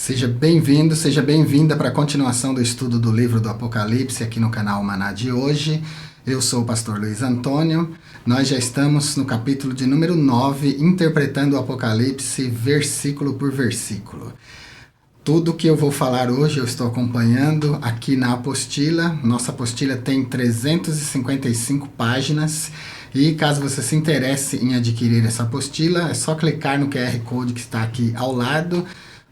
Seja bem-vindo, seja bem-vinda para a continuação do estudo do livro do Apocalipse aqui no canal Maná de hoje. Eu sou o pastor Luiz Antônio. Nós já estamos no capítulo de número 9, interpretando o Apocalipse versículo por versículo. Tudo que eu vou falar hoje eu estou acompanhando aqui na apostila. Nossa apostila tem 355 páginas e caso você se interesse em adquirir essa apostila, é só clicar no QR Code que está aqui ao lado.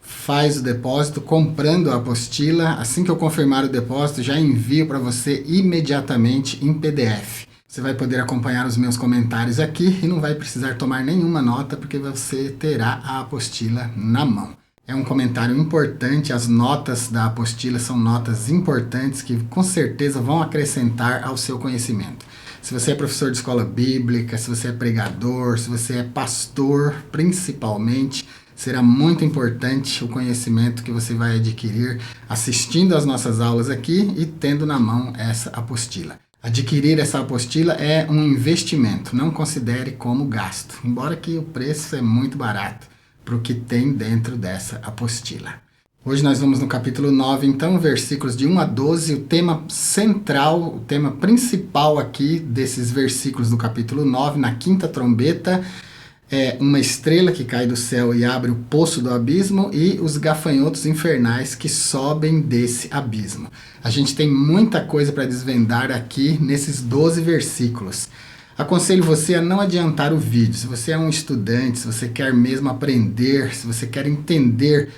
Faz o depósito comprando a apostila. Assim que eu confirmar o depósito, já envio para você imediatamente em PDF. Você vai poder acompanhar os meus comentários aqui e não vai precisar tomar nenhuma nota, porque você terá a apostila na mão. É um comentário importante, as notas da apostila são notas importantes que com certeza vão acrescentar ao seu conhecimento. Se você é professor de escola bíblica, se você é pregador, se você é pastor, principalmente, será muito importante o conhecimento que você vai adquirir assistindo às nossas aulas aqui e tendo na mão essa apostila. Adquirir essa apostila é um investimento, não considere como gasto, embora que o preço é muito barato para o que tem dentro dessa apostila. Hoje nós vamos no capítulo 9, então, versículos de 1 a 12, o tema central, o tema principal aqui desses versículos do capítulo 9, na quinta trombeta, é uma estrela que cai do céu e abre o poço do abismo e os gafanhotos infernais que sobem desse abismo. A gente tem muita coisa para desvendar aqui nesses 12 versículos. Aconselho você a não adiantar o vídeo. Se você é um estudante, se você quer mesmo aprender, se você quer entender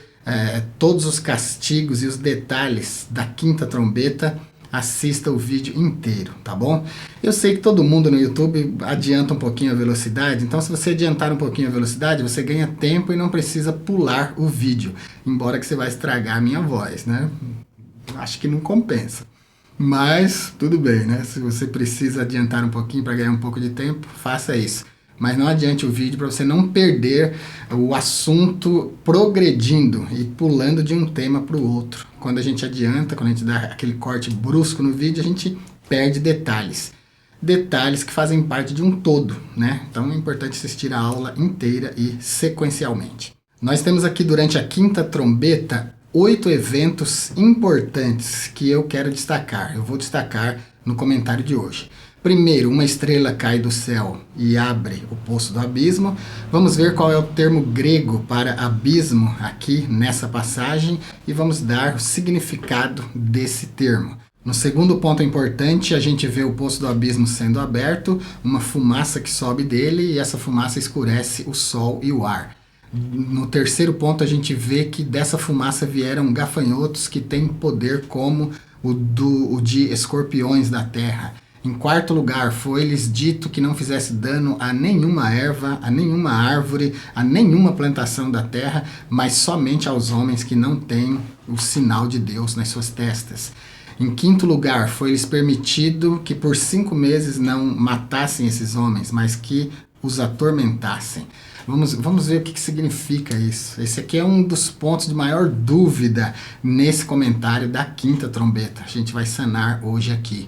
todos os castigos e os detalhes da quinta trombeta, assista o vídeo inteiro, tá bom? Eu sei que todo mundo no YouTube adianta um pouquinho a velocidade, então se você adiantar um pouquinho a velocidade, você ganha tempo e não precisa pular o vídeo, embora que você vai estragar a minha voz, né? Acho que não compensa. Mas tudo bem, né? Se você precisa adiantar um pouquinho para ganhar um pouco de tempo, faça isso. Mas não adiante o vídeo para você não perder o assunto progredindo e pulando de um tema para o outro. Quando a gente adianta, quando a gente dá aquele corte brusco no vídeo, a gente perde detalhes. Detalhes que fazem parte de um todo, né? Então é importante assistir a aula inteira e sequencialmente. Nós temos aqui durante a quinta trombeta 8 eventos importantes que eu quero destacar. Eu vou destacar no comentário de hoje. Primeiro, uma estrela cai do céu e abre o poço do abismo. Vamos ver qual é o termo grego para abismo aqui nessa passagem e vamos dar o significado desse termo. No segundo ponto importante, a gente vê o poço do abismo sendo aberto, uma fumaça que sobe dele e essa fumaça escurece o sol e o ar. No terceiro ponto, a gente vê que dessa fumaça vieram gafanhotos que têm poder como o de escorpiões da terra. Em quarto lugar, foi-lhes dito que não fizesse dano a nenhuma erva, a nenhuma árvore, a nenhuma plantação da terra, mas somente aos homens que não têm o sinal de Deus nas suas testas. Em quinto lugar, foi-lhes permitido que por 5 meses não matassem esses homens, mas que os atormentassem. Vamos ver o que significa isso. Esse aqui é um dos pontos de maior dúvida nesse comentário da quinta trombeta. A gente vai sanar hoje aqui.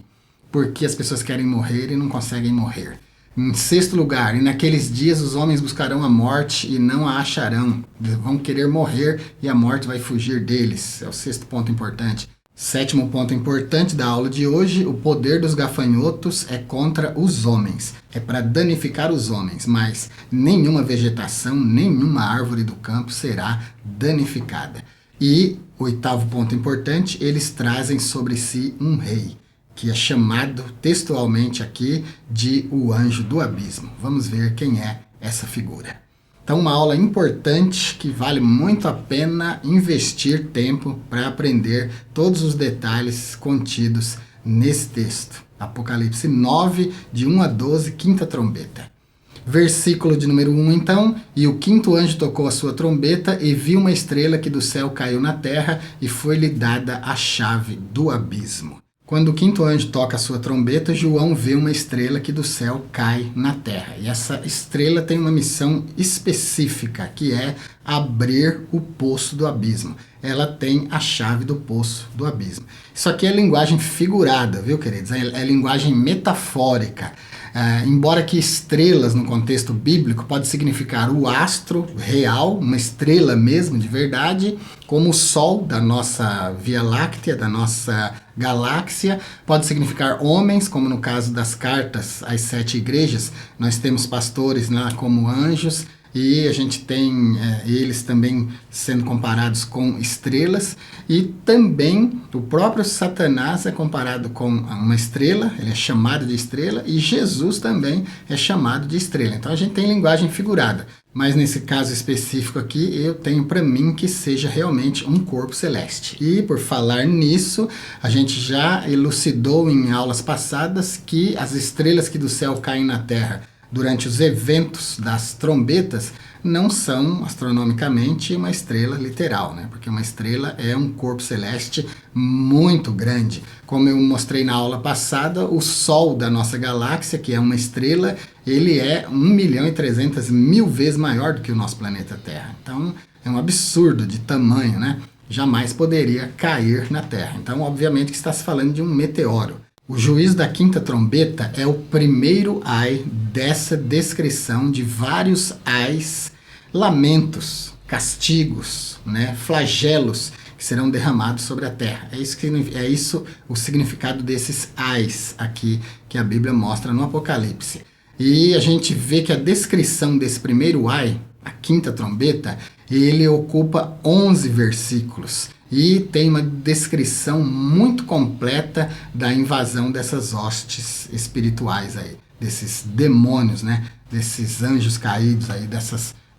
Porque as pessoas querem morrer e não conseguem morrer. Em sexto lugar, e naqueles dias os homens buscarão a morte e não a acharão. Vão querer morrer e a morte vai fugir deles. É o sexto ponto importante. Sétimo ponto importante da aula de hoje, o poder dos gafanhotos é contra os homens. É para danificar os homens, mas nenhuma vegetação, nenhuma árvore do campo será danificada. E, oitavo ponto importante, eles trazem sobre si um rei, que é chamado textualmente aqui de o anjo do abismo. Vamos ver quem é essa figura. Então, uma aula importante que vale muito a pena investir tempo para aprender todos os detalhes contidos nesse texto. Apocalipse 9, de 1 a 12, quinta trombeta. Versículo de número 1, então. E o quinto anjo tocou a sua trombeta e viu uma estrela que do céu caiu na terra e foi-lhe dada a chave do abismo. Quando o quinto anjo toca a sua trombeta, João vê uma estrela que do céu cai na terra. E essa estrela tem uma missão específica, que é abrir o poço do abismo. Ela tem a chave do poço do abismo. Isso aqui é linguagem figurada, viu, queridos? É linguagem metafórica. Embora que estrelas, no contexto bíblico, pode significar o astro real, uma estrela mesmo, de verdade, como o Sol da nossa Via Láctea, da nossa galáxia, pode significar homens, como no caso das cartas às 7 igrejas, nós temos pastores lá como anjos, e a gente tem eles também sendo comparados com estrelas, e também o próprio Satanás é comparado com uma estrela, ele é chamado de estrela, e Jesus também é chamado de estrela. Então a gente tem linguagem figurada, mas nesse caso específico aqui, eu tenho para mim que seja realmente um corpo celeste. E por falar nisso, a gente já elucidou em aulas passadas que as estrelas que do céu caem na terra durante os eventos das trombetas não são astronomicamente uma estrela literal, né? Porque uma estrela é um corpo celeste muito grande. Como eu mostrei na aula passada, o Sol da nossa galáxia, que é uma estrela, ele é 1.300.000 vezes maior do que o nosso planeta Terra. Então é um absurdo de tamanho, né? Jamais poderia cair na Terra. Então, obviamente que está se falando de um meteoro. O juízo da quinta trombeta é o primeiro ai dessa descrição de vários ais, lamentos, castigos, né, flagelos que serão derramados sobre a terra. É isso o significado desses ais aqui que a Bíblia mostra no Apocalipse. E a gente vê que a descrição desse primeiro ai, a quinta trombeta, ele ocupa 11 versículos. E tem uma descrição muito completa da invasão dessas hostes espirituais aí, desses demônios, né? Desses anjos caídos aí,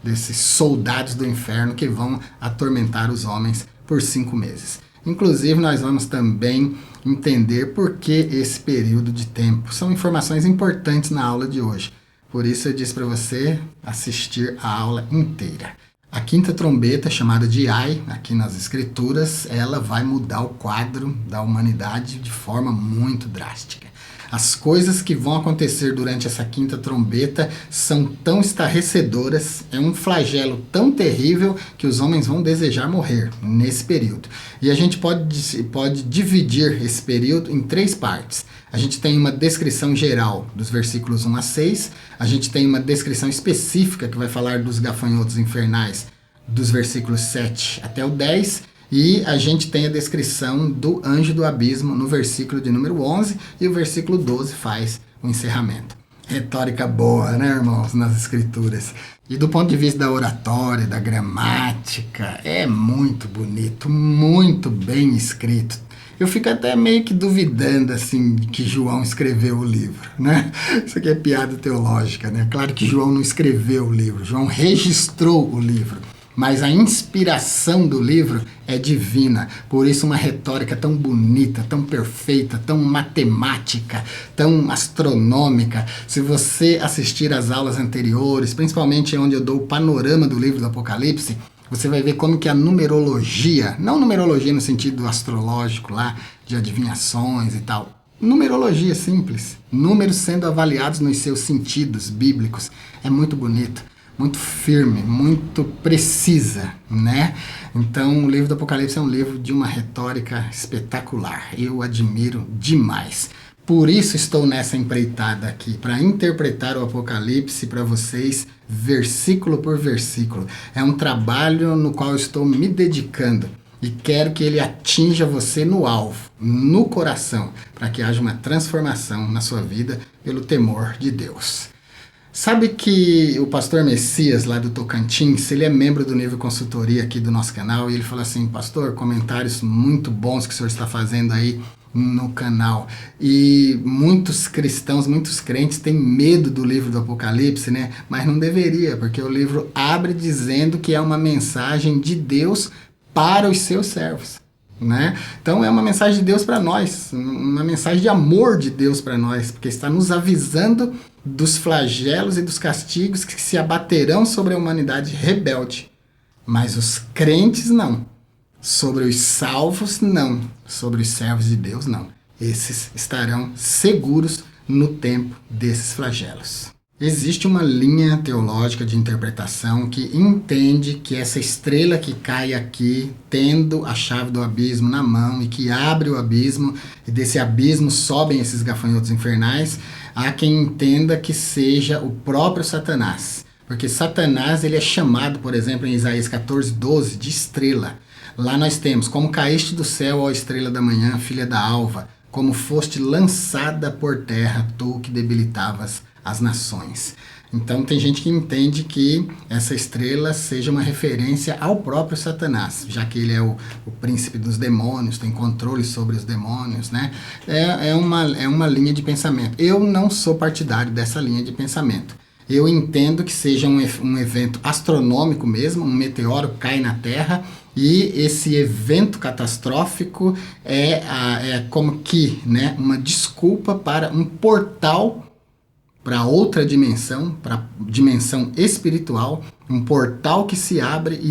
desses soldados do inferno que vão atormentar os homens por 5 meses. Inclusive, nós vamos também entender por que esse período de tempo. São informações importantes na aula de hoje. Por isso eu disse para você assistir a aula inteira. A quinta trombeta, chamada de ai, aqui nas escrituras, ela vai mudar o quadro da humanidade de forma muito drástica. As coisas que vão acontecer durante essa quinta trombeta são tão estarrecedoras, é um flagelo tão terrível que os homens vão desejar morrer nesse período. E a gente pode dividir esse período em 3 partes. A gente tem uma descrição geral dos versículos 1 a 6, a gente tem uma descrição específica que vai falar dos gafanhotos infernais dos versículos 7 até o 10, e a gente tem a descrição do anjo do abismo no versículo de número 11, e o versículo 12 faz o encerramento. Retórica boa, né, irmãos, nas escrituras. E do ponto de vista da oratória, da gramática, é muito bonito, muito bem escrito. Eu fico até meio que duvidando, assim, que João escreveu o livro, né? Isso aqui é piada teológica, né? Claro que João não escreveu o livro, João registrou o livro. Mas a inspiração do livro é divina, por isso uma retórica tão bonita, tão perfeita, tão matemática, tão astronômica. Se você assistir às aulas anteriores, principalmente onde eu dou o panorama do livro do Apocalipse, você vai ver como que a numerologia, não numerologia no sentido astrológico lá, de adivinhações e tal, numerologia simples, números sendo avaliados nos seus sentidos bíblicos, é muito bonito. Muito firme, muito precisa, né? Então, o livro do Apocalipse é um livro de uma retórica espetacular. Eu admiro demais. Por isso estou nessa empreitada aqui, para interpretar o Apocalipse para vocês, versículo por versículo. É um trabalho no qual estou me dedicando e quero que ele atinja você no alvo, no coração, para que haja uma transformação na sua vida pelo temor de Deus. Sabe que o pastor Messias, lá do Tocantins, ele é membro do Nível Consultoria aqui do nosso canal, e ele falou assim: pastor, comentários muito bons que o senhor está fazendo aí no canal. E muitos cristãos, muitos crentes têm medo do livro do Apocalipse, né? Mas não deveria, porque o livro abre dizendo que é uma mensagem de Deus para os seus servos, né? Então é uma mensagem de Deus para nós, uma mensagem de amor de Deus para nós, porque está nos avisando dos flagelos e dos castigos que se abaterão sobre a humanidade rebelde. Mas os crentes não. Sobre os salvos, não. Sobre os servos de Deus, não. Esses estarão seguros no tempo desses flagelos. Existe uma linha teológica de interpretação que entende que essa estrela que cai aqui, tendo a chave do abismo na mão e que abre o abismo, e desse abismo sobem esses gafanhotos infernais, há quem entenda que seja o próprio Satanás. Porque Satanás ele é chamado, por exemplo, em Isaías 14:12, de estrela. Lá nós temos: como caíste do céu, ó estrela da manhã, filha da alva, como foste lançada por terra, tu que debilitavas as nações. Então tem gente que entende que essa estrela seja uma referência ao próprio Satanás, já que ele é o príncipe dos demônios, tem controle sobre os demônios, né? É uma linha de pensamento. Eu não sou partidário dessa linha de pensamento. Eu entendo que seja um evento astronômico mesmo, um meteoro cai na Terra e esse evento catastrófico é como que, né, uma desculpa para um portal para outra dimensão, para dimensão espiritual, um portal que se abre e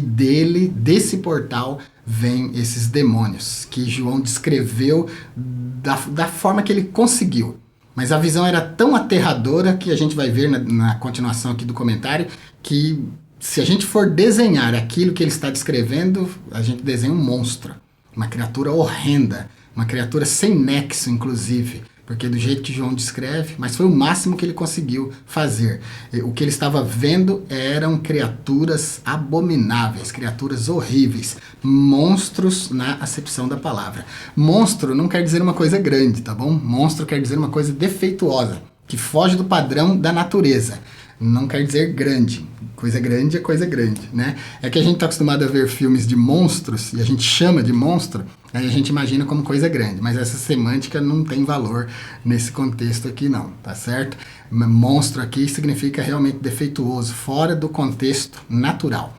desse portal, vem esses demônios que João descreveu da forma que ele conseguiu. Mas a visão era tão aterradora que a gente vai ver na continuação aqui do comentário que se a gente for desenhar aquilo que ele está descrevendo, a gente desenha um monstro, uma criatura horrenda, uma criatura sem nexo, inclusive. Porque do jeito que João descreve, mas foi o máximo que ele conseguiu fazer. O que ele estava vendo eram criaturas abomináveis, criaturas horríveis, monstros na acepção da palavra. Monstro não quer dizer uma coisa grande, tá bom? Monstro quer dizer uma coisa defeituosa, que foge do padrão da natureza. Não quer dizer grande. Coisa grande é coisa grande, né? É que a gente está acostumado a ver filmes de monstros, e a gente chama de monstro, aí a gente imagina como coisa grande, mas essa semântica não tem valor nesse contexto aqui não, tá certo? Monstro aqui significa realmente defeituoso, fora do contexto natural.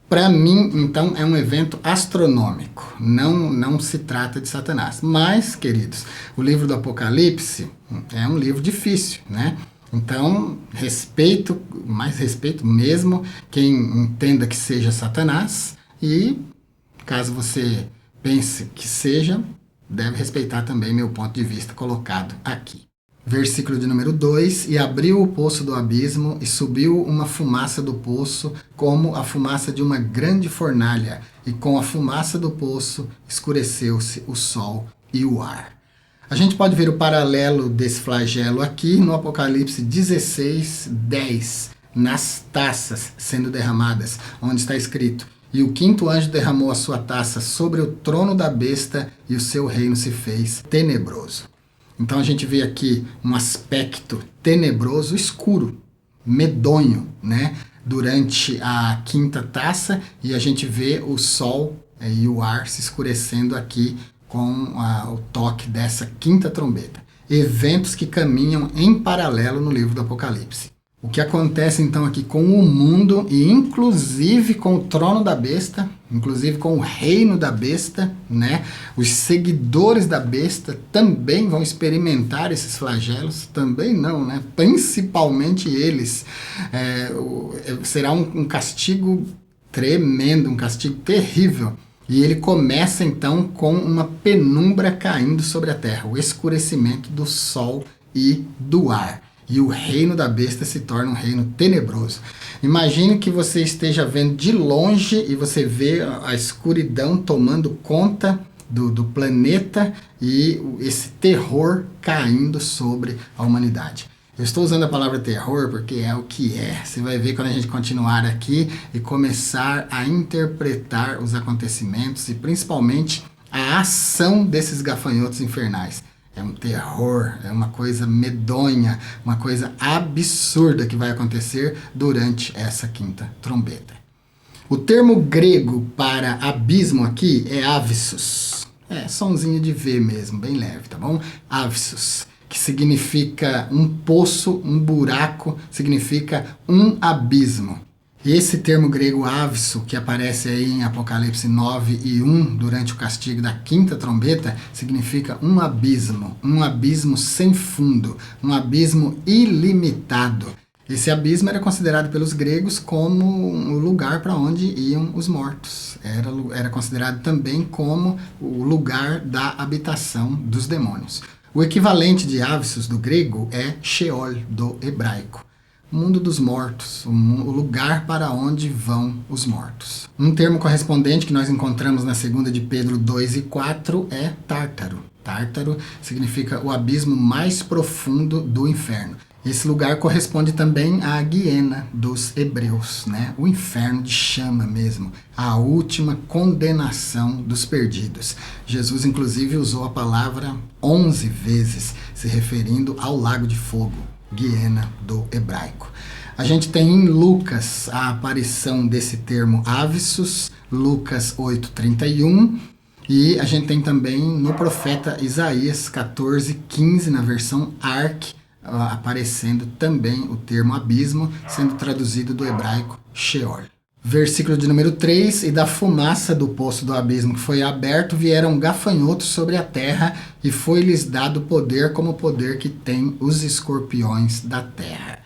Para mim, então, é um evento astronômico, não se trata de Satanás. Mas, queridos, o livro do Apocalipse é um livro difícil, né? Então, mais respeito mesmo quem entenda que seja Satanás, e caso você pense que seja, deve respeitar também meu ponto de vista colocado aqui. Versículo de número 2: e abriu o poço do abismo, e subiu uma fumaça do poço, como a fumaça de uma grande fornalha, e com a fumaça do poço escureceu-se o sol e o ar. A gente pode ver o paralelo desse flagelo aqui no Apocalipse 16:10, nas taças sendo derramadas, onde está escrito: e o quinto anjo derramou a sua taça sobre o trono da besta, e o seu reino se fez tenebroso. Então a gente vê aqui um aspecto tenebroso, escuro, medonho, né? Durante a quinta taça, e a gente vê o sol e o ar se escurecendo aqui com o toque dessa quinta trombeta. Eventos que caminham em paralelo no livro do Apocalipse. O que acontece então aqui com o mundo, e inclusive com o trono da besta, inclusive com o reino da besta, né? Os seguidores da besta também vão experimentar esses flagelos, também não, né? Principalmente eles. Será um castigo tremendo, um castigo terrível. E ele começa então com uma penumbra caindo sobre a terra, o escurecimento do sol e do ar. E o reino da besta se torna um reino tenebroso. Imagine que você esteja vendo de longe e você vê a escuridão tomando conta do planeta e esse terror caindo sobre a humanidade. Eu estou usando a palavra terror porque é o que é. Você vai ver quando a gente continuar aqui e começar a interpretar os acontecimentos e principalmente a ação desses gafanhotos infernais. É um terror, é uma coisa medonha, uma coisa absurda que vai acontecer durante essa quinta trombeta. O termo grego para abismo aqui é abyssos. Sonzinho de V mesmo, bem leve, tá bom? Abyssos, que significa um poço, um buraco, significa um abismo. E esse termo grego aviso, que aparece aí em Apocalipse 9:1, durante o castigo da quinta trombeta, significa um abismo sem fundo, um abismo ilimitado. Esse abismo era considerado pelos gregos como o lugar para onde iam os mortos. Era considerado também como o lugar da habitação dos demônios. O equivalente de Avisos do grego é Sheol do hebraico. o mundo dos mortos, o lugar para onde vão os mortos. Um termo correspondente que nós encontramos na 2 de Pedro 2 e 4 é Tártaro. Tártaro significa o abismo mais profundo do inferno. Esse lugar corresponde também à Guiena dos hebreus, né? O inferno de chama mesmo, a última condenação dos perdidos. Jesus, inclusive, usou a palavra 11 vezes, se referindo ao lago de fogo, Guiena do hebraico. A gente tem em Lucas a aparição desse termo Avissos, Lucas 8:31, e a gente tem também no profeta Isaías 14:15, na versão ARC, aparecendo também o termo abismo, sendo traduzido do hebraico Sheol. Versículo de número 3, e da fumaça do poço do abismo que foi aberto, vieram gafanhotos sobre a terra, e foi-lhes dado poder como o poder que tem os escorpiões da terra.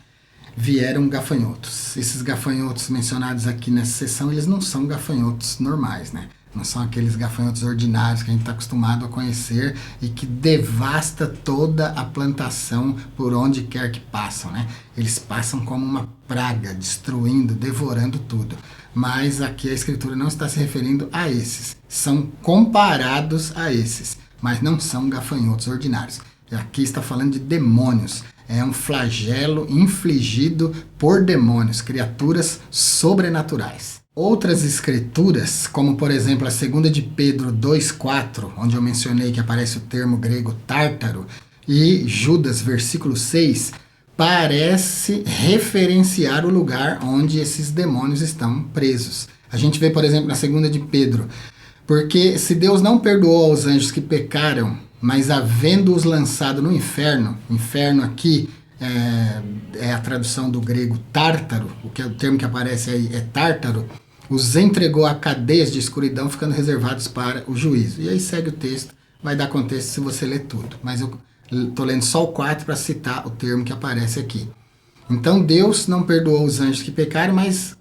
Vieram gafanhotos. Esses gafanhotos mencionados aqui nessa seção, eles não são gafanhotos normais, né? Não são aqueles gafanhotos ordinários que a gente está acostumado a conhecer e que devasta toda a plantação por onde quer que passam, né? Eles passam como uma praga, destruindo, devorando tudo. Mas aqui a Escritura não está se referindo a esses. São comparados a esses, mas não são gafanhotos ordinários. E aqui está falando de demônios. É um flagelo infligido por demônios, criaturas sobrenaturais. Outras escrituras, como por exemplo a 2 de Pedro 2:4, onde eu mencionei que aparece o termo grego tártaro, e Judas, versículo 6, parece referenciar o lugar onde esses demônios estão presos. A gente vê, por exemplo, na 2 de Pedro, porque se Deus não perdoou aos anjos que pecaram, mas havendo-os lançado no inferno, inferno aqui é a tradução do grego tártaro, o termo que aparece aí é tártaro, os entregou a cadeias de escuridão, ficando reservados para o juízo. E aí segue o texto, vai dar contexto se você ler tudo. Mas eu estou lendo só o 4 para citar o termo que aparece aqui. Então Deus não perdoou os anjos que pecaram, mas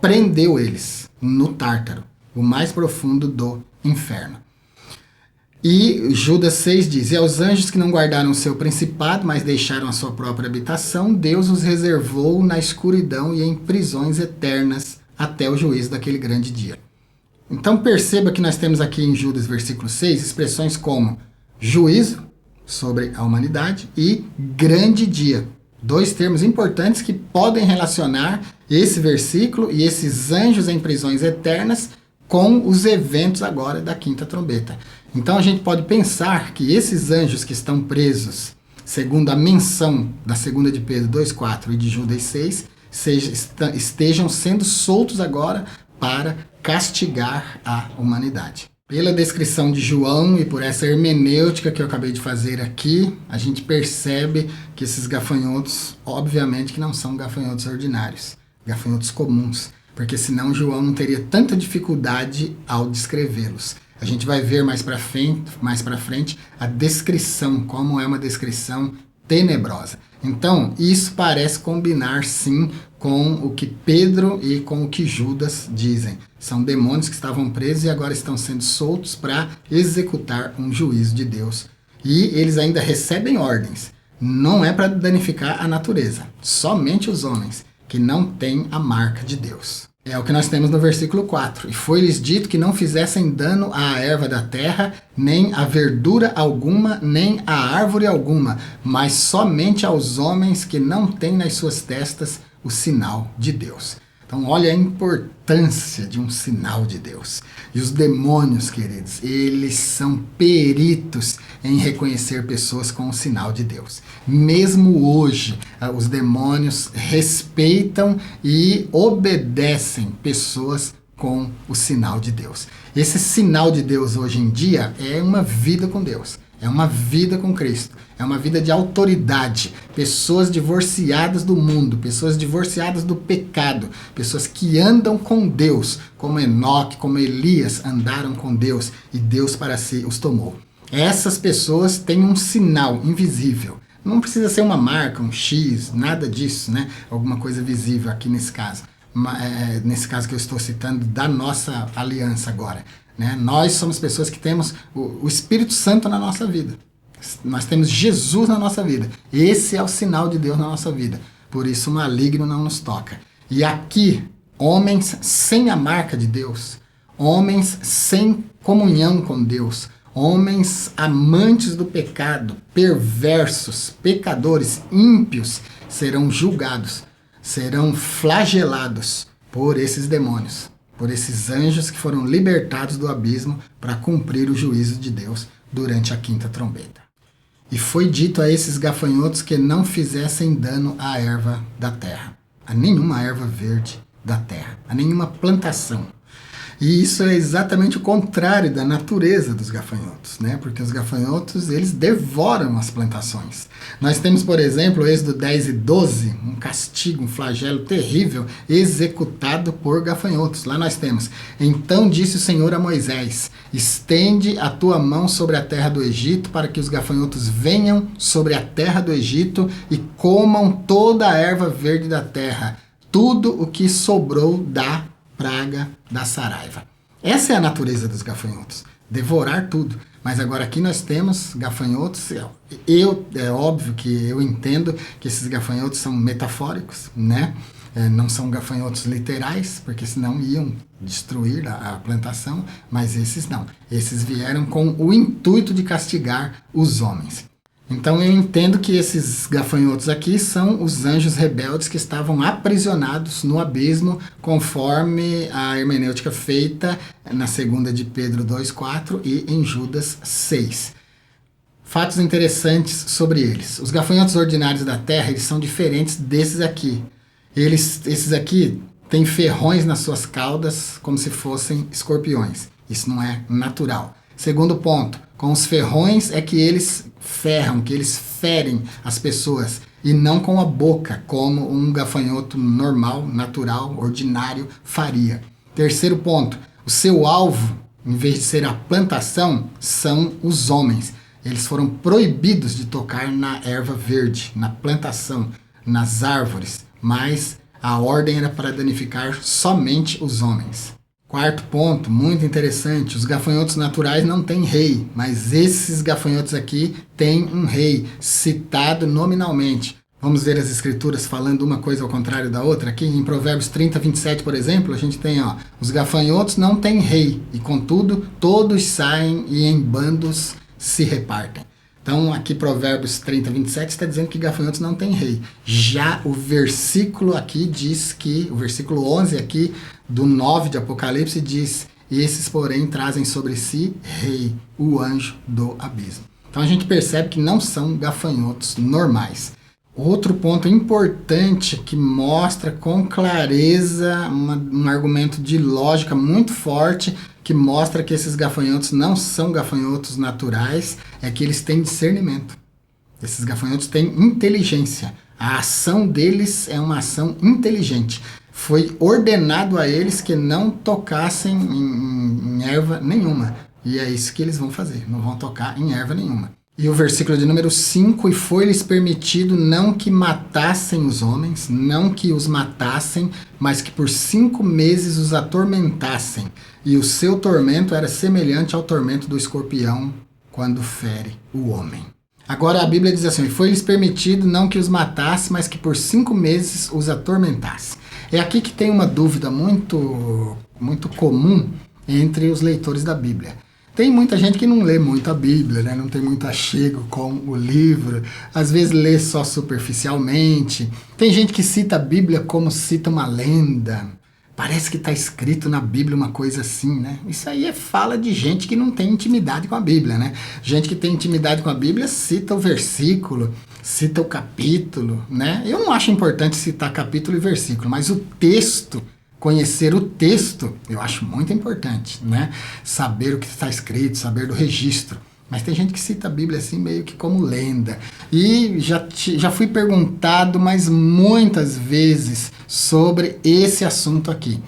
prendeu eles no tártaro, o mais profundo do inferno. E Judas 6 diz, e aos anjos que não guardaram o seu principado, mas deixaram a sua própria habitação, Deus os reservou na escuridão e em prisões eternas, até o juízo daquele grande dia. Então perceba que nós temos aqui em Judas versículo 6 expressões como juízo sobre a humanidade e grande dia. Dois termos importantes que podem relacionar esse versículo e esses anjos em prisões eternas com os eventos agora da quinta trombeta. Então a gente pode pensar que esses anjos que estão presos, segundo a menção da 2 de Pedro 2:4 e de Judas 6, estejam sendo soltos agora para castigar a humanidade. Pela descrição de João e por essa hermenêutica que eu acabei de fazer aqui, a gente percebe que esses gafanhotos, obviamente que não são gafanhotos ordinários, gafanhotos comuns, porque senão João não teria tanta dificuldade ao descrevê-los. A gente vai ver mais para frente a descrição, como é uma descrição tenebrosa. Então, isso parece combinar sim com o que Pedro e com o que Judas dizem. São demônios que estavam presos e agora estão sendo soltos para executar um juízo de Deus. E eles ainda recebem ordens. Não é para danificar a natureza, somente os homens que não têm a marca de Deus. É o que nós temos no versículo 4. E foi-lhes dito que não fizessem dano à erva da terra, nem a verdura alguma, nem a árvore alguma, mas somente aos homens que não têm nas suas testas o sinal de Deus. Então olha a importância de um sinal de Deus. E os demônios, queridos, eles são peritos em reconhecer pessoas com o sinal de Deus. Mesmo hoje, os demônios respeitam e obedecem pessoas com o sinal de Deus. Esse sinal de Deus hoje em dia é uma vida com Deus. É uma vida com Cristo, é uma vida de autoridade, pessoas divorciadas do mundo, pessoas divorciadas do pecado, pessoas que andam com Deus, como Enoque, como Elias andaram com Deus e Deus para si os tomou. Essas pessoas têm um sinal invisível, não precisa ser uma marca, um X, nada disso, né? Alguma coisa visível aqui nesse caso. Nesse caso que eu estou citando da nossa aliança agora. Né? Nós somos pessoas que temos o Espírito Santo na nossa vida. Nós temos Jesus na nossa vida. Esse é o sinal de Deus na nossa vida. por isso o maligno não nos toca. E aqui, homens sem a marca de Deus, homens sem comunhão com Deus, homens amantes do pecado, perversos, pecadores, ímpios, serão julgados, serão flagelados por esses demônios, por esses anjos que foram libertados do abismo para cumprir o juízo de Deus durante a quinta trombeta. E foi dito a esses gafanhotos que não fizessem dano à erva da terra, a nenhuma erva verde da terra, a nenhuma plantação. E isso é exatamente o contrário da natureza dos gafanhotos, né? Porque os gafanhotos, eles devoram as plantações. Nós temos, por exemplo, Êxodo 10 e 12, um castigo, um flagelo terrível executado por gafanhotos. Lá nós temos: então disse o Senhor a Moisés, estende a tua mão sobre a terra do Egito, para que os gafanhotos venham sobre a terra do Egito e comam toda a erva verde da terra, tudo o que sobrou da praga da saraiva. Essa é a natureza dos gafanhotos, devorar tudo. Mas agora aqui nós temos gafanhotos, é óbvio que eu entendo que esses gafanhotos são metafóricos, né? Não são gafanhotos literais, porque senão iam destruir a plantação, mas esses não. Esses vieram com o intuito de castigar os homens. Então eu entendo que esses gafanhotos aqui são os anjos rebeldes que estavam aprisionados no abismo, conforme a hermenêutica feita na 2 de Pedro 2,4 e em Judas 6. Fatos interessantes sobre eles. Os gafanhotos ordinários da terra, eles são diferentes desses aqui. Esses aqui têm ferrões nas suas caudas como se fossem escorpiões. Isso não é natural. Segundo ponto, com os ferrões é que eles ferram, que eles ferem as pessoas, e não com a boca, como um gafanhoto normal, natural, ordinário faria. Terceiro ponto, o seu alvo, em vez de ser a plantação, são os homens. Eles foram proibidos de tocar na erva verde, na plantação, nas árvores, mas a ordem era para danificar somente os homens. Quarto ponto, muito interessante, os gafanhotos naturais não têm rei, mas esses gafanhotos aqui têm um rei, citado nominalmente. Vamos ver as escrituras falando uma coisa ao contrário da outra. Aqui em Provérbios 30, 27, por exemplo, a gente tem, os gafanhotos não têm rei, e contudo, todos saem e em bandos se repartem. Então, aqui Provérbios 30, 27 está dizendo que gafanhotos não têm rei. Já o versículo aqui diz que, o versículo 11 aqui, do 9 de Apocalipse, diz: esses, porém, trazem sobre si rei, o anjo do abismo. Então, a gente percebe que não são gafanhotos normais. Outro ponto importante que mostra com clareza um argumento de lógica muito forte, que mostra que esses gafanhotos não são gafanhotos naturais, é que eles têm discernimento. Esses gafanhotos têm inteligência. A ação deles é uma ação inteligente. Foi ordenado a eles que não tocassem em erva nenhuma. E é isso que eles vão fazer, não vão tocar em erva nenhuma. E o versículo de número 5, e foi-lhes permitido não que matassem os homens, não que os matassem, mas que por 5 meses os atormentassem. E o seu tormento era semelhante ao tormento do escorpião quando fere o homem. Agora a Bíblia diz assim: foi-lhes permitido não que os matasse, mas que por 5 meses os atormentasse. É aqui que tem uma dúvida muito comum entre os leitores da Bíblia. Tem muita gente que não lê muito a Bíblia, né? Não tem muito achego com o livro, às vezes lê só superficialmente. Tem gente que cita a Bíblia como cita uma lenda. Parece que está escrito na Bíblia uma coisa assim, né? Isso aí fala de gente que não tem intimidade com a Bíblia, né? Gente que tem intimidade com a Bíblia cita o versículo, cita o capítulo, né? Eu não acho importante citar capítulo e versículo, mas o texto, conhecer o texto, eu acho muito importante, né? Saber o que está escrito, saber do registro. Mas tem gente que cita a Bíblia assim meio que como lenda. E já fui perguntado, mas muitas vezes, sobre esse assunto aqui.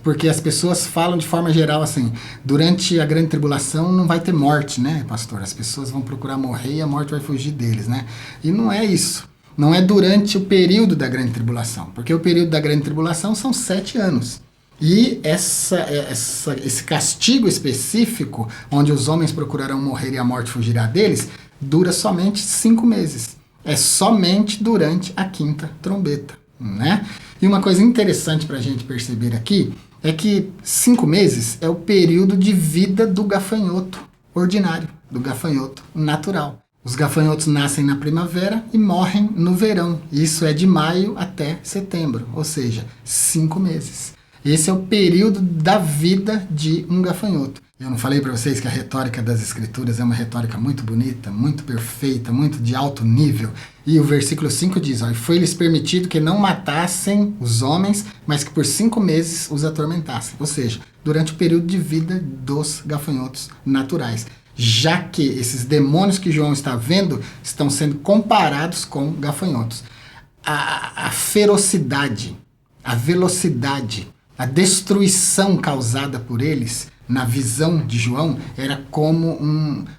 Porque as pessoas falam de forma geral assim: durante a grande tribulação não vai ter morte, né, pastor? As pessoas vão procurar morrer e a morte vai fugir deles, né? E não é isso. Não é durante o período da grande tribulação, porque o período da grande tribulação são 7 anos. E esse castigo específico, onde os homens procurarão morrer e a morte fugirá deles, dura somente 5 meses. é somente durante a quinta trombeta, né? E uma coisa interessante para a gente perceber aqui é que 5 meses é o período de vida do gafanhoto ordinário, do gafanhoto natural. Os gafanhotos nascem na primavera e morrem no verão. Isso é de maio até setembro, ou seja, 5 meses. Esse é o período da vida de um gafanhoto. Eu não falei para vocês que a retórica das escrituras é uma retórica muito bonita, muito perfeita, muito de alto nível. E o versículo 5 diz, ó, e foi-lhes permitido que não matassem os homens, mas que por 5 meses os atormentassem. Ou seja, durante o período de vida dos gafanhotos naturais. Já que esses demônios que João está vendo estão sendo comparados com gafanhotos. A ferocidade, a velocidade, a destruição causada por eles, na visão de João, era como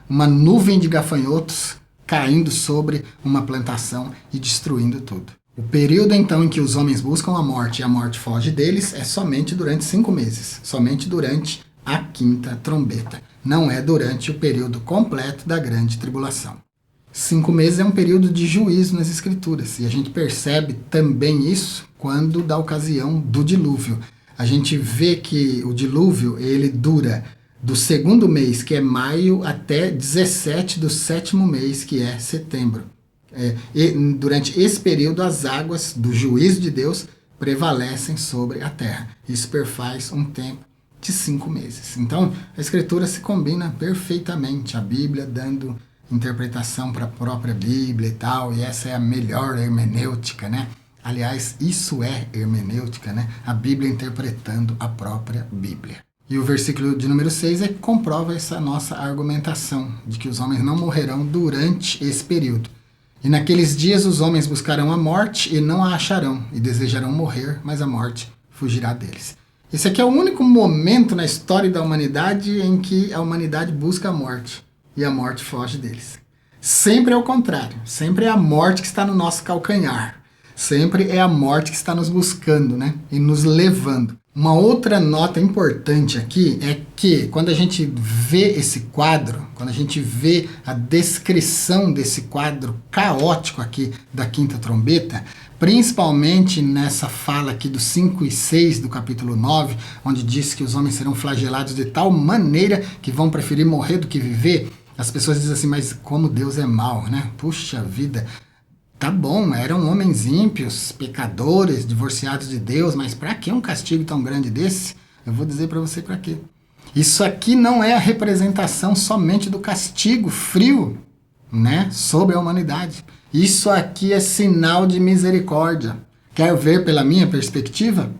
uma nuvem de gafanhotos caindo sobre uma plantação e destruindo tudo. O período, então, em que os homens buscam a morte e a morte foge deles é somente durante 5 meses, somente durante a quinta trombeta. Não é durante o período completo da grande tribulação. 5 meses é um período de juízo nas Escrituras, e a gente percebe também isso quando da ocasião do dilúvio. A gente vê que o dilúvio ele dura do segundo mês, que é maio, até 17 do sétimo mês, que é setembro. E durante esse período, as águas do juízo de Deus prevalecem sobre a terra. Isso perfaz um tempo de 5 meses. Então, a Escritura se combina perfeitamente. A Bíblia dando interpretação para a própria Bíblia e tal, e essa é a melhor hermenêutica, né? Aliás, isso é hermenêutica, né? A Bíblia interpretando a própria Bíblia. E o versículo de número 6 é que comprova essa nossa argumentação, de que os homens não morrerão durante esse período. E naqueles dias os homens buscarão a morte e não a acharão, e desejarão morrer, mas a morte fugirá deles. Esse aqui é o único momento na história da humanidade em que a humanidade busca a morte e a morte foge deles. Sempre é o contrário, sempre é a morte que está no nosso calcanhar, sempre é a morte que está nos buscando, né? E nos levando. Uma outra nota importante aqui é que quando a gente vê esse quadro, quando a gente vê a descrição desse quadro caótico aqui da quinta trombeta, principalmente nessa fala aqui dos 5 e 6 do capítulo 9, onde diz que os homens serão flagelados de tal maneira que vão preferir morrer do que viver, as pessoas dizem assim, mas como Deus é mau, né? Puxa vida, tá bom, eram homens ímpios, pecadores, divorciados de Deus, mas para que um castigo tão grande desse? Eu vou dizer para você para quê. Isso aqui não é a representação somente do castigo frio, né, sobre a humanidade. Isso aqui é sinal de misericórdia. Quer ver pela minha perspectiva?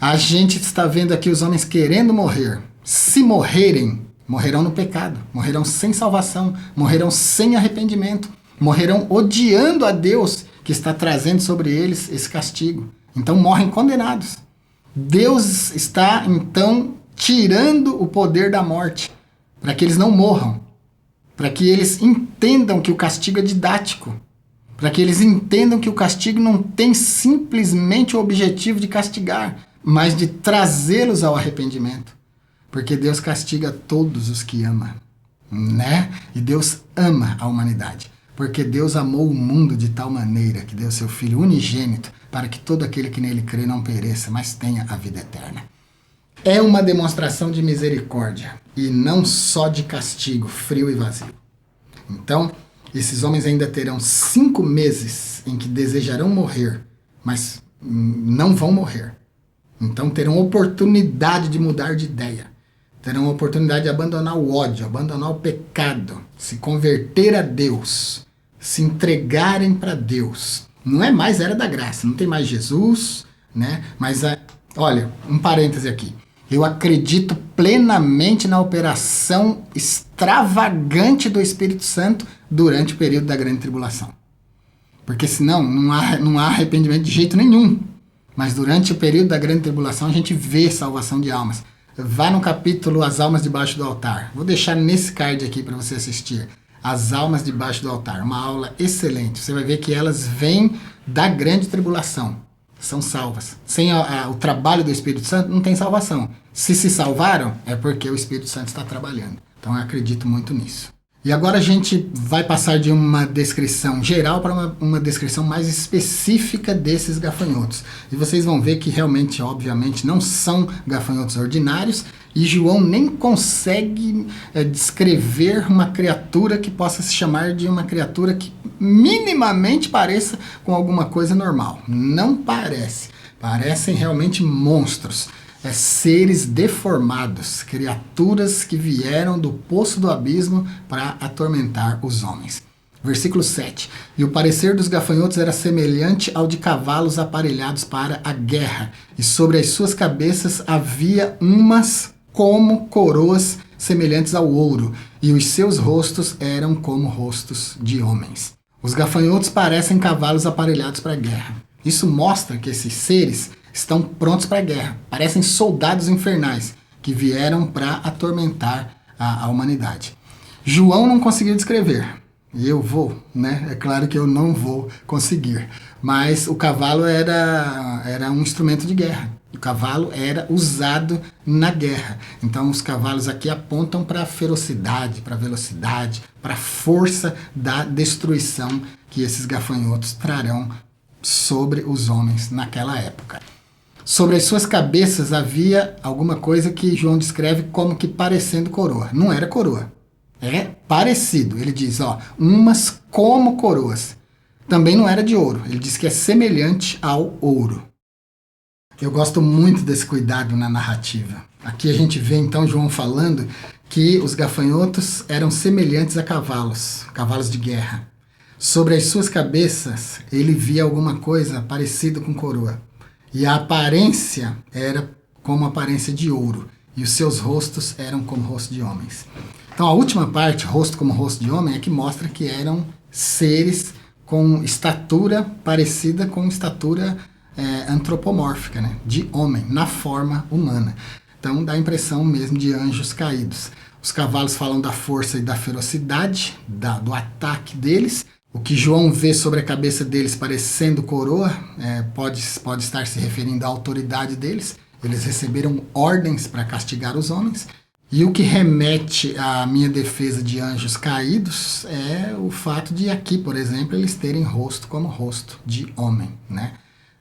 A gente está vendo aqui os homens querendo morrer. Se morrerem, morrerão no pecado, morrerão sem salvação, morrerão sem arrependimento, morrerão odiando a Deus que está trazendo sobre eles esse castigo. Então morrem condenados. Deus está, então, tirando o poder da morte, para que eles não morram, para que eles entendam que o castigo é didático, para que eles entendam que o castigo não tem simplesmente o objetivo de castigar, mas de trazê-los ao arrependimento. Porque Deus castiga todos os que ama, né? E Deus ama a humanidade. Porque Deus amou o mundo de tal maneira que deu seu Filho unigênito para que todo aquele que nele crê não pereça, mas tenha a vida eterna. É uma demonstração de misericórdia e não só de castigo frio e vazio. Então, esses homens ainda terão 5 meses em que desejarão morrer, mas não vão morrer. Então terão oportunidade de mudar de ideia. Terão oportunidade de abandonar o ódio, abandonar o pecado, se converter a Deus, se entregarem para Deus. Não é mais era da graça, não tem mais Jesus, né? Mas, olha, um parêntese aqui. Eu acredito plenamente na operação extravagante do Espírito Santo durante o período da grande tribulação. Porque senão não há arrependimento de jeito nenhum. Mas durante o período da grande tribulação a gente vê salvação de almas. Vá no capítulo As Almas Debaixo do Altar. Vou deixar nesse card aqui para você assistir. As Almas Debaixo do Altar. Uma aula excelente. Você vai ver que elas vêm da grande tribulação. São salvas. Sem o trabalho do Espírito Santo não tem salvação. Se salvaram, é porque o Espírito Santo está trabalhando. Então eu acredito muito nisso. E agora a gente vai passar de uma descrição geral para uma descrição mais específica desses gafanhotos. E vocês vão ver que realmente, obviamente, não são gafanhotos ordinários, e João nem consegue descrever uma criatura que possa se chamar de uma criatura que minimamente pareça com alguma coisa normal. Não parece. Parecem realmente monstros. Seres deformados, criaturas que vieram do poço do abismo para atormentar os homens. Versículo 7. E o parecer dos gafanhotos era semelhante ao de cavalos aparelhados para a guerra, e sobre as suas cabeças havia umas como coroas semelhantes ao ouro, e os seus rostos eram como rostos de homens. Os gafanhotos parecem cavalos aparelhados para a guerra. Isso mostra que esses seres estão prontos para a guerra. Parecem soldados infernais que vieram para atormentar a humanidade. João não conseguiu descrever. E eu vou, né? É claro que eu não vou conseguir. Mas o cavalo era um instrumento de guerra. O cavalo era usado na guerra. Então os cavalos aqui apontam para a ferocidade, para a velocidade, para a força da destruição que esses gafanhotos trarão sobre os homens naquela época. Sobre as suas cabeças havia alguma coisa que João descreve como que parecendo coroa. Não era coroa. É parecido. Ele diz, umas como coroas. Também não era de ouro. Ele diz que é semelhante ao ouro. Eu gosto muito desse cuidado na narrativa. Aqui a gente vê então João falando que os gafanhotos eram semelhantes a cavalos, cavalos de guerra. Sobre as suas cabeças ele via alguma coisa parecida com coroa. E a aparência era como a aparência de ouro. E os seus rostos eram como rostos de homens. Então a última parte, rosto como rosto de homem, é que mostra que eram seres com estatura parecida com estatura antropomórfica, né? De homem, na forma humana. Então dá a impressão mesmo de anjos caídos. Os cavalos falam da força e da ferocidade, do ataque deles. O que João vê sobre a cabeça deles parecendo coroa pode estar se referindo à autoridade deles. Eles receberam ordens para castigar os homens. E o que remete à minha defesa de anjos caídos é o fato de aqui, por exemplo, eles terem rosto como rosto de homem, né?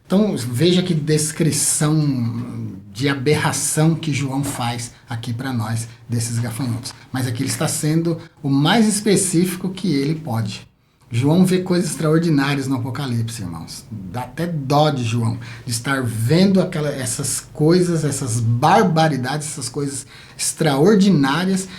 Então veja que descrição de aberração que João faz aqui para nós desses gafanhotos. Mas aqui ele está sendo o mais específico que ele pode. João vê coisas extraordinárias no Apocalipse, irmãos. Dá até dó de João, de estar vendo essas coisas, essas barbaridades, essas coisas extraordinárias,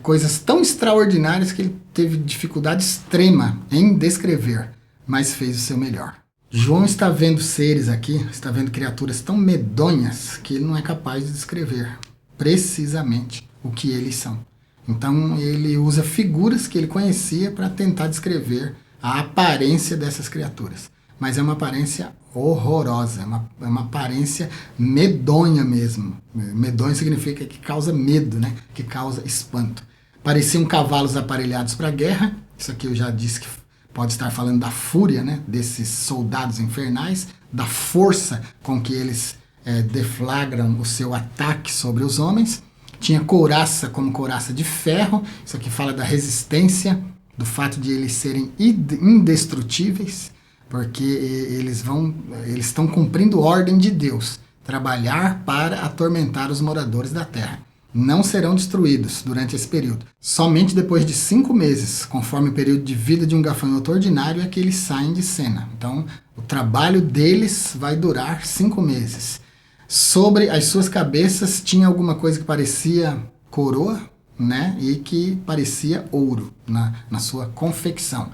coisas tão extraordinárias que ele teve dificuldade extrema em descrever, mas fez o seu melhor. João está vendo seres aqui, está vendo criaturas tão medonhas que ele não é capaz de descrever precisamente o que eles são. Então ele usa figuras que ele conhecia para tentar descrever a aparência dessas criaturas. Mas é uma aparência horrorosa, é uma aparência medonha mesmo. Medonho significa que causa medo, né? Que causa espanto. Pareciam cavalos aparelhados para a guerra. Isso aqui eu já disse que pode estar falando da fúria, né? Desses soldados infernais, da força com que eles deflagram o seu ataque sobre os homens. Tinha couraça como couraça de ferro. Isso aqui fala da resistência, do fato de eles serem indestrutíveis, porque eles estão cumprindo ordem de Deus, trabalhar para atormentar os moradores da terra. Não serão destruídos durante esse período. Somente depois de 5 meses, conforme o período de vida de um gafanhoto ordinário, é que eles saem de cena. Então, o trabalho deles vai durar 5 meses. Sobre as suas cabeças tinha alguma coisa que parecia coroa, né? E que parecia ouro na sua confecção.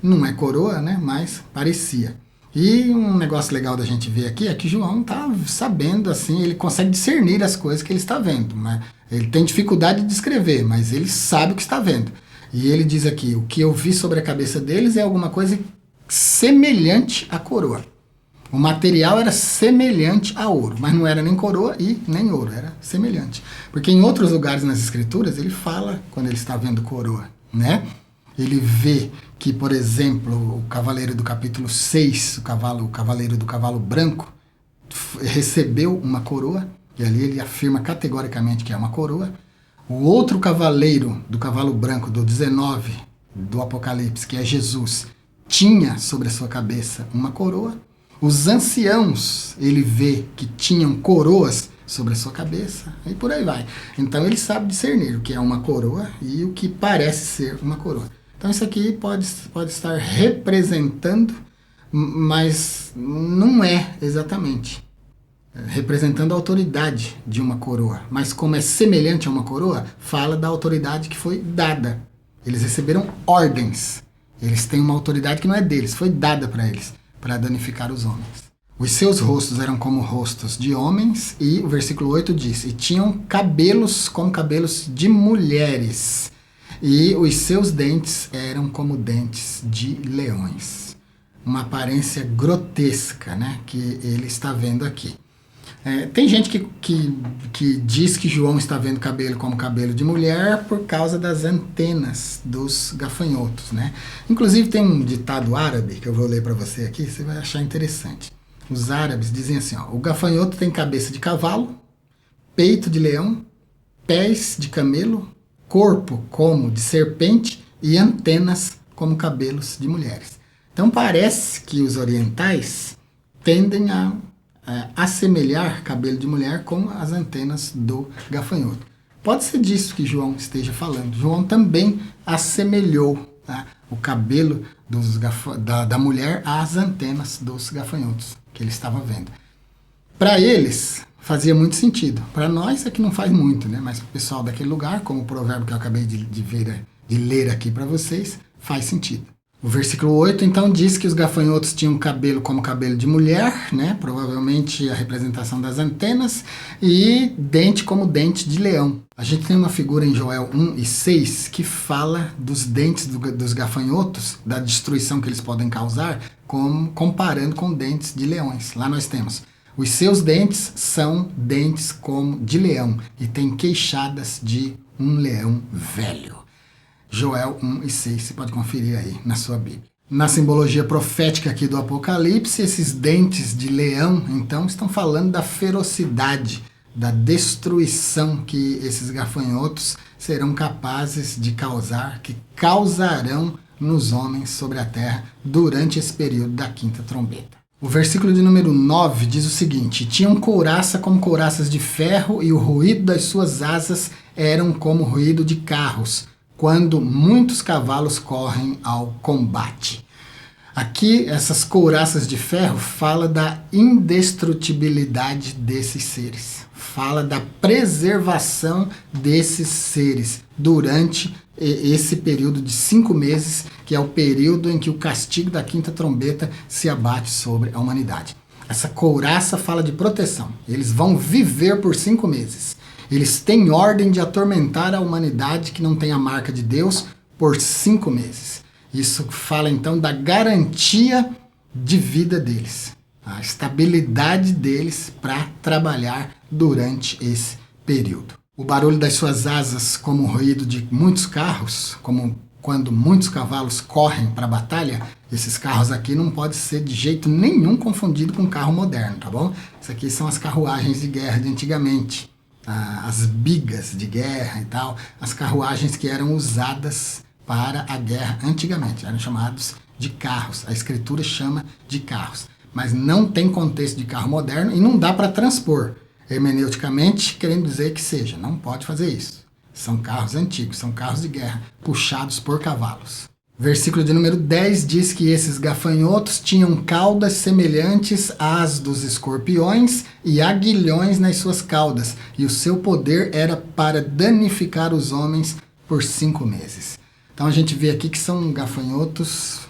Não é coroa, né? Mas parecia. E um negócio legal da gente ver aqui é que João está sabendo, assim, ele consegue discernir as coisas que ele está vendo. Né? Ele tem dificuldade de descrever, mas ele sabe o que está vendo. E ele diz aqui, o que eu vi sobre a cabeça deles é alguma coisa semelhante à coroa. O material era semelhante a ouro, mas não era nem coroa e nem ouro, era semelhante. Porque em outros lugares nas escrituras ele fala, quando ele está vendo coroa, né? Ele vê que, por exemplo, o cavaleiro do capítulo 6, o cavaleiro do cavalo branco, recebeu uma coroa, e ali ele afirma categoricamente que é uma coroa. O outro cavaleiro do cavalo branco, do 19 do Apocalipse, que é Jesus, tinha sobre a sua cabeça uma coroa. Os anciãos, ele vê que tinham coroas sobre a sua cabeça, e por aí vai. Então ele sabe discernir o que é uma coroa e o que parece ser uma coroa. Então isso aqui pode estar representando, mas não é exatamente representando a autoridade de uma coroa. Mas como é semelhante a uma coroa, fala da autoridade que foi dada. Eles receberam ordens. Eles têm uma autoridade que não é deles, foi dada para eles, para danificar os homens. Os seus rostos eram como rostos de homens, e o versículo 8 diz, e tinham cabelos como cabelos de mulheres, e os seus dentes eram como dentes de leões. Uma aparência grotesca, né, que ele está vendo aqui. Tem gente que diz que João está vendo cabelo como cabelo de mulher por causa das antenas dos gafanhotos, né? Inclusive tem um ditado árabe que eu vou ler para você aqui, você vai achar interessante. Os árabes dizem assim, ó, o gafanhoto tem cabeça de cavalo, peito de leão, pés de camelo, corpo como de serpente e antenas como cabelos de mulheres. Então parece que os orientais tendem a assemelhar cabelo de mulher com as antenas do gafanhoto. Pode ser disso que João esteja falando. João também assemelhou, tá, o cabelo da mulher às antenas dos gafanhotos que ele estava vendo. Para eles fazia muito sentido. Para nós é que não faz muito, né? Mas para o pessoal daquele lugar, como o provérbio que eu acabei de ler aqui para vocês, faz sentido. O versículo 8, então, diz que os gafanhotos tinham cabelo como cabelo de mulher, né? Provavelmente a representação das antenas, e dente como dente de leão. A gente tem uma figura em Joel 1 e 6 que fala dos dentes dos gafanhotos, da destruição que eles podem causar, comparando com dentes de leões. Lá nós temos, os seus dentes são dentes como de leão, e tem queixadas de um leão velho. Joel 1 e 6, você pode conferir aí na sua Bíblia. Na simbologia profética aqui do Apocalipse, esses dentes de leão, então, estão falando da ferocidade, da destruição que esses gafanhotos serão capazes de causar, que causarão nos homens sobre a terra durante esse período da quinta trombeta. O versículo de número 9 diz o seguinte, tinham couraça como couraças de ferro, e o ruído das suas asas eram como ruído de carros, quando muitos cavalos correm ao combate. Aqui, essas couraças de ferro fala da indestrutibilidade desses seres. Fala da preservação desses seres durante esse período de 5 meses, que é o período em que o castigo da quinta trombeta se abate sobre a humanidade. Essa couraça fala de proteção. Eles vão viver por 5 meses. Eles têm ordem de atormentar a humanidade que não tem a marca de Deus por 5 meses. Isso fala então da garantia de vida deles, a estabilidade deles para trabalhar durante esse período. O barulho das suas asas, como o ruído de muitos carros, como quando muitos cavalos correm para a batalha, esses carros aqui não pode ser de jeito nenhum confundido com carro moderno, tá bom? Isso aqui são as carruagens de guerra de antigamente. As bigas de guerra e tal, as carruagens que eram usadas para a guerra antigamente, eram chamados de carros. A escritura chama de carros, mas não tem contexto de carro moderno e não dá para transpor hermeneuticamente, querendo dizer que seja, não pode fazer isso. São carros antigos, são carros de guerra, puxados por cavalos. Versículo de número 10 diz que esses gafanhotos tinham caudas semelhantes às dos escorpiões e aguilhões nas suas caudas, e o seu poder era para danificar os homens por 5 meses. Então a gente vê aqui que são gafanhotos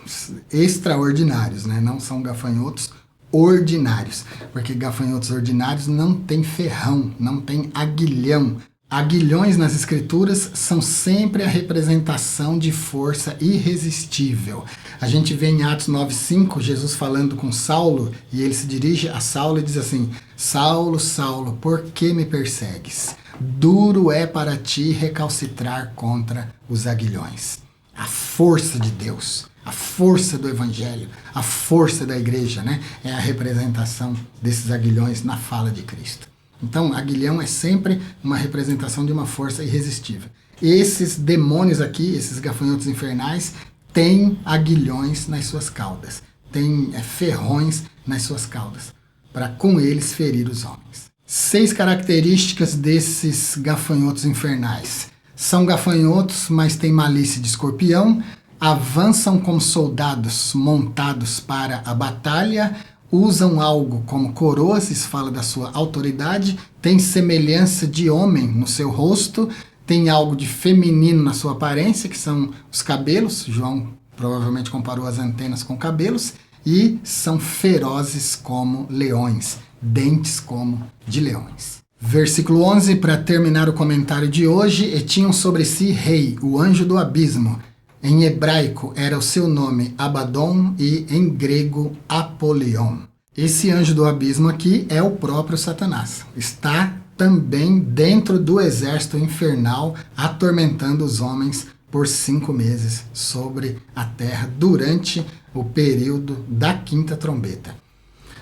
extraordinários, né? Não são gafanhotos ordinários, porque gafanhotos ordinários não tem ferrão, não tem aguilhão. Aguilhões nas escrituras são sempre a representação de força irresistível. A gente vê em Atos 9:5 Jesus falando com Saulo, e ele se dirige a Saulo e diz assim, Saulo, Saulo, por que me persegues? Duro é para ti recalcitrar contra os aguilhões. A força de Deus, a força do Evangelho, a força da igreja, né? É a representação desses aguilhões na fala de Cristo. Então, aguilhão é sempre uma representação de uma força irresistível. Esses demônios aqui, esses gafanhotos infernais, têm aguilhões nas suas caudas, têm ferrões nas suas caudas, para com eles ferir os homens. 6 características desses gafanhotos infernais. São gafanhotos, mas têm malícia de escorpião, avançam como soldados montados para a batalha, usam algo como coroas, isso fala da sua autoridade, tem semelhança de homem no seu rosto, tem algo de feminino na sua aparência, que são os cabelos, João provavelmente comparou as antenas com cabelos, e são ferozes como leões, dentes como de leões. Versículo 11, para terminar o comentário de hoje, e tinham sobre si rei, o anjo do abismo. Em hebraico era o seu nome Abaddon e em grego Apolion. Esse anjo do abismo aqui é o próprio Satanás. Está também dentro do exército infernal, atormentando os homens por 5 meses sobre a terra, durante o período da 5ª trombeta.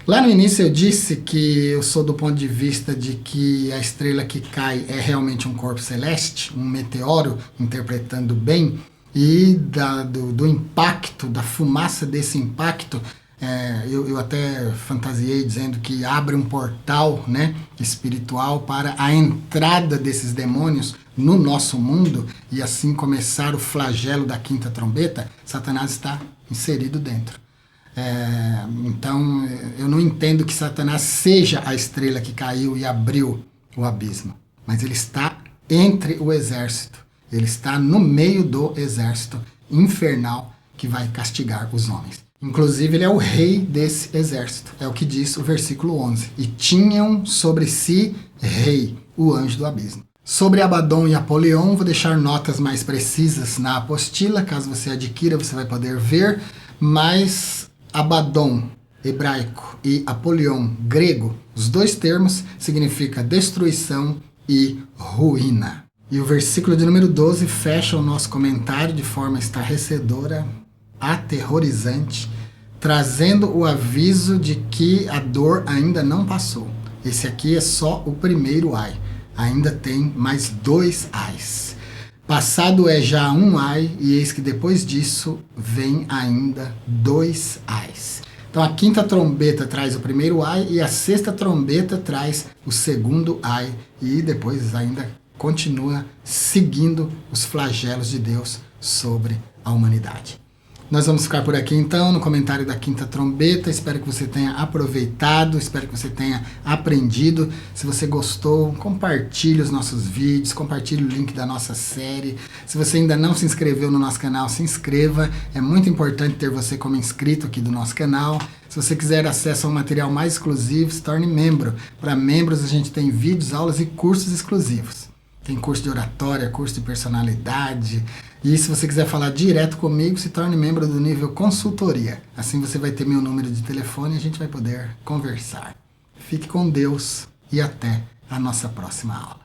Lá no início eu disse que eu sou do ponto de vista de que a estrela que cai é realmente um corpo celeste, um meteoro, interpretando bem, e do impacto, da fumaça desse impacto, eu até fantasiei dizendo que abre um portal, né, espiritual para a entrada desses demônios no nosso mundo e assim começar o flagelo da 5ª trombeta. Satanás está inserido dentro. Então eu não entendo que Satanás seja a estrela que caiu e abriu o abismo, mas ele está entre o exército. Ele está no meio do exército infernal que vai castigar os homens. Inclusive, ele é o rei desse exército. É o que diz o versículo 11. E tinham sobre si rei, o anjo do abismo. Sobre Abaddon e Apolion, vou deixar notas mais precisas na apostila. Caso você adquira, você vai poder ver. Mas Abaddon, hebraico, e Apolion, grego, os 2 termos significam destruição e ruína. E o versículo de número 12 fecha o nosso comentário de forma estarrecedora, aterrorizante, trazendo o aviso de que a dor ainda não passou. Esse aqui é só o primeiro ai. Ainda tem mais 2 ais. Passado é já um ai, e eis que depois disso vem ainda 2 ais. Então a 5ª trombeta traz o primeiro ai e a 6ª trombeta traz o 2º ai, e depois ainda continua seguindo os flagelos de Deus sobre a humanidade. Nós vamos ficar por aqui então no comentário da 5ª trombeta. Espero que você tenha aproveitado, espero que você tenha aprendido. Se você gostou, compartilhe os nossos vídeos, compartilhe o link da nossa série. Se você ainda não se inscreveu no nosso canal, se inscreva. É muito importante ter você como inscrito aqui do nosso canal. Se você quiser acesso a um material mais exclusivo, se torne membro. Para membros a gente tem vídeos, aulas e cursos exclusivos. Tem curso de oratória, curso de personalidade. E se você quiser falar direto comigo, se torne membro do nível consultoria. Assim você vai ter meu número de telefone e a gente vai poder conversar. Fique com Deus e até a nossa próxima aula.